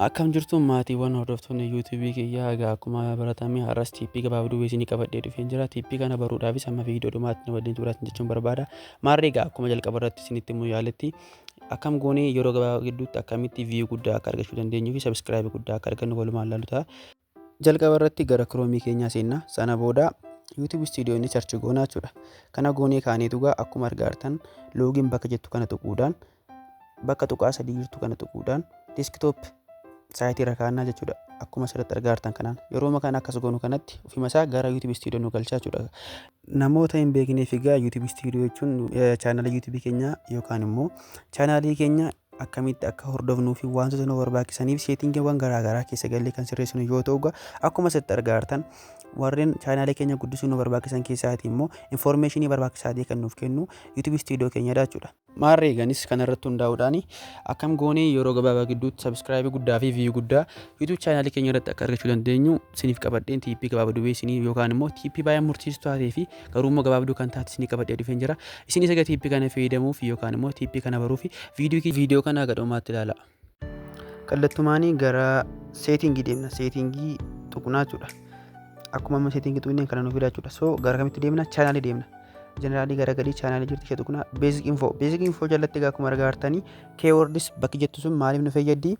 Akkam jirtu maatiiwwan hordoftoonni YouTube kiyyaa egaa akkuma baratamee har'as TP gabaabduu isinii qabadhee dhufee jira. TP kana baruudhaafis amma viidiyoo dhumaatti waliin turaatiin jechuun barbaada. Maarree egaa akkuma jalqaba irratti isinitti immoo yaaletti akkam goonee yeroo gabaabaa gidduutti akkamitti view guddaa akka argachuu dandeenyuu fi subscribe guddaa akka argannu walumaan ilaallu ta'a. Jalqaba irratti gara Chrome keenyaa seenna. Sana booda YouTube Studio inni search goonaa jechuudha. Kana goonee kaaneetu egaa akkuma argaartan login bakka jettu kana tuquudhaan bakka tuqaa sadii jirtu kana tuquudhaan desktop saayitii irra kaa'annaa jechuudha. Akkuma asirratti argaartan kanaan yeroo makaan akkas goonu kanatti ofuma isaa gara YouTube Studio nu galchaa jechuudha. Namoota hin beekneef egaa YouTube Studio jechuun chaanala YouTube keenya yookaan immoo chaanalii keenya akkamitti akka hordofnuu fi wantoota nu barbaachisaniif seetingiiwwan garaagaraa keessa gallee kan sirreessinu yoo ta'u akkuma asirratti argaartan warreen chaanalii keenya guddisuu nu barbaachisan keessaatii immoo informationii barbaachisaa ta'e kan nuuf kennu YouTube Studio keenyadha jechuudha. Maarree ganis kanarratti hundaa'uudhaan akkam goonee yeroo gabaabaa gidduutti subscribe guddaa fi view guddaa YouTube chaanalii keenya irratti akka argachuu dandeenyu isiniif qabadheen TP gabaabduu isinii yookaan immoo TP baay'ee murteesstuu taatee fi garuu immoo gabaabduu kan taate isinii qabadhee dhufeen jira. Isinis egaa TP kana fayyadamuuf yookaan immoo TP kana baruuf viidiyoo kana gadhumaatti ilaala. Kallattumaanii gara seetingii deemna. Seetingii tuqnaa jechuudha. Akkuma amma seetingii tuqneen kana nuuf fida jechuudha. So gara kamitti deemna? Chaanalii deemna. Generally gara gadii chaanalii jirti ishee tuqna. Basic info jalatti egaa akkuma argaartanii keywords bakki jettu sun maaliif nu fayyaddi?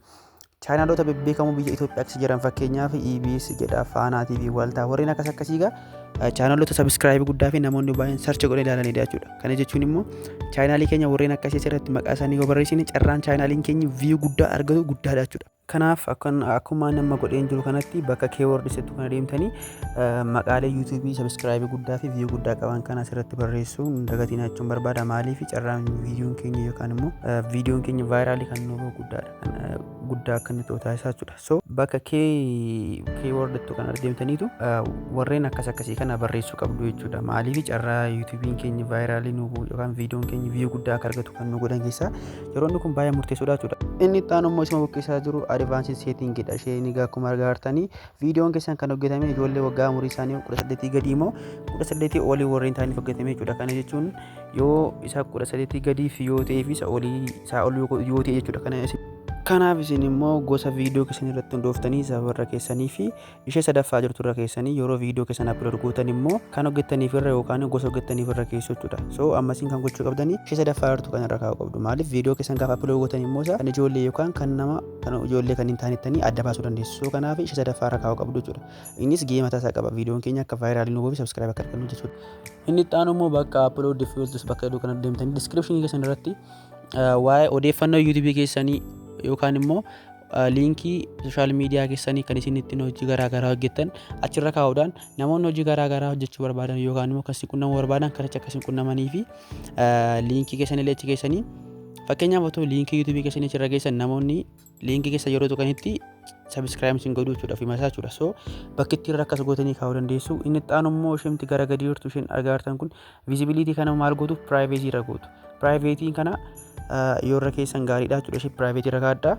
Chaanaloota bebbeekamoo biyya Itoophiyaa keessa jiran fakkeenyaaf EBS jedha, Faanaa TV, Waltaa warreen akkasii egaa chaanaloota subscribe guddaa fi namoonni baay'een search godhee ilaalanidha jechuudha. Kana jechuun immoo chaanalii keenya warreen akkasii irratti maqaa isaanii yoo barreessine carraan chaanaliin keenya view guddaa argatu guddaadha jechuudha. Kanaaf akkuma nama godheen jiru kanatti bakka keywords jettu kana deemtanii maqaalee YouTube subscribe guddaa fi view guddaa qaban kana asirratti barreessuun dagatiin jechuun barbaada. Maaliif carraan viidiyoon keenya yookaan immoo viidiyoon keenya vaayiraalii kan nuuf guddaadha. Guddaa akka inni taasisaa jechuudha. So bakka keyword kan deemtaniitu warreen akkasii kana barreessuu qabdu jechuudha. Maaliif carraa YouTube'n keenya vaayiraalii nuuf yookaan viidiyoon keenya view guddaa akka argatu kan nu godhan keessaa yeroo inni kun baay'ee murteessoodha jechuudha. Inni itti aanu immoo isuma bukkeessaa jiru advanced setting dha. Isheen egaa akkuma argaartanii viidiyoon keessan kan hojjetame ijoollee waggaa umurii isaanii 18 gadi immoo 18 olii warreen ta'aniif hojjetame jechuudha. Kana jechuun yoo isa 18 gadiif yoo ta'ee fi isa olii yoo ta'e jechuudha. Kanaaf isin immoo gosa viidiyoo keessan irratti hundooftanii safarra keessanii fi ishee sadaffaa jirtu irra keessanii yeroo viidiyoo keessan upload gootan immoo kan hojjettaniif irra yookaan gosa hojjettaniif irra keessu jechuudha. So ammasiin kan gochuu qabdanii ishee sadaffaa jirtu kan irra kaa'uu qabdu. Maaliif viidiyoo keessan gaafa upload gootan immoo kan ijoollee yookaan kan nama kan ijoollee kan hin taanettanii adda baasuu dandeessu. So kanaaf ishee sadaffaa irra kaa'uu qabdu jechuudha. Innis gahee mataa isaa qaba. Viidiyoon keenya akka vaayiraalii nuuf fi subscribe akka argannu jechuudha. Inni itti aanu immoo bakka upload fields bakka jedhu kana deemtanii description keessan irratti waa'ee odeeffannoo YouTube keessanii yookaan immoo liinkii sooshaal miidiyaa keessanii kan isin ittiin hojii garaagaraa hojjettan achirra kaa'uudhaan namoonni hojii garaagaraa hojjechuu barbaadan yookaan immoo akkasii qunnamuu barbaadan karicha akkasii qunnamanii fi liinkii keessanii achi keessanii fakkeenyaaf otoo liinkii YouTube keessanii achirra geessan namoonni liinkii keessa yeroo tuqanitti subscribe isin godhuu jechuudha fi masaa jechuudha. So bakki ittiin rakkas gootanii kaa'uu dandeessu. Inni itti aanu immoo isheen gara gadii jirtu isheen argaartan kun visibility kana maal gootu privacy irra gootu. Privacy kana yoo irra keessan gaariidha jechuudha. Ishee private irra kaa'adha.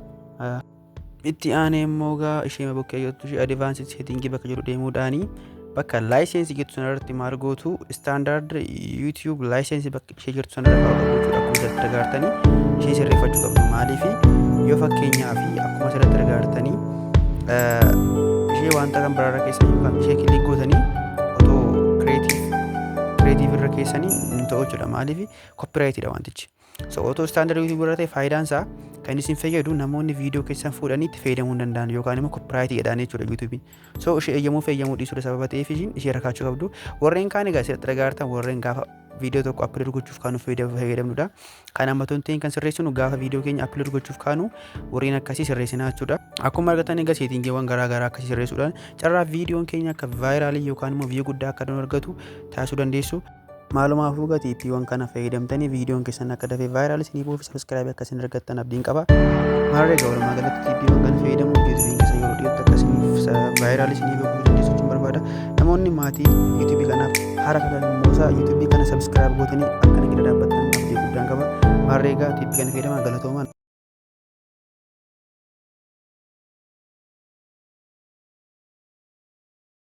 Itti aanee immoo egaa ishee bukkee jirtu ishee advanced setting bakka jedhu deemuudhaanii bakka license jettu sanarratti maal gootu standard YouTube license bakka ishee jirtu sanarra kaa'uu qabdu jechuudha. Akkuma asirratti argaartanii ishee sirreeffachuu qabdu. Maaliif yoo fakkeenyaaf akkuma asirratti argaartanii ishee wanta kan biraarra keessan yookaan ishee kilik gootanii otoo creative irra keessanii hin ta'u jechuudha. Maaliif copyrightidha wantichi. So otoo standard YouTube irra ta'e faayidaan isaa kan isin fayyadu namoonni viidiyoo keessan fuudhanii itti fayyadamuu hin danda'an yookaan immoo copyright jedhaan jechuudha YouTube'n. So ishee fayyamuu dhiisuu sababa ta'eef ishee rakkaachuu qabdu. Warreen kaan egaa asirratti argaartan warreen gaafa viidiyoo tokko upload gochuuf kaanu fayyadamnudha. Kan ammattoon ta'in kan sirreessinu gaafa viidiyoo keenya upload gochuuf kaanu warreen akkasii sirreessinaa jechuudha. Akkuma argatan egaa seetingiiwwan garaagaraa akkasii sirreessuudhaan carraa viidiyoon keenya akka vaayiraalii yookaan immoo view guddaa akka argatu taasisuu dandeessu. Maalumaafuu TP'wwan kana fayyadamtanii viidiyoon keessan akka dafee vaayiraal isinii bu'uuf subscribe akka isin argattan abdiin qaba. Maarree egaa walumaa galatti TP'wwan kana fayyadamuun YouTube'n keessa yeroo dhiyootti akka isiniif vaayiraal isinii bu'uu dandeessu jechuun barbaada. Namoonni maatii YouTube kanaaf haara filan immoo YouTube kana subscribe gootanii akka nagida dhaabbattan abdii guddaan qaba. Maarree egaa TP kana fayyadamaa galatoomaa.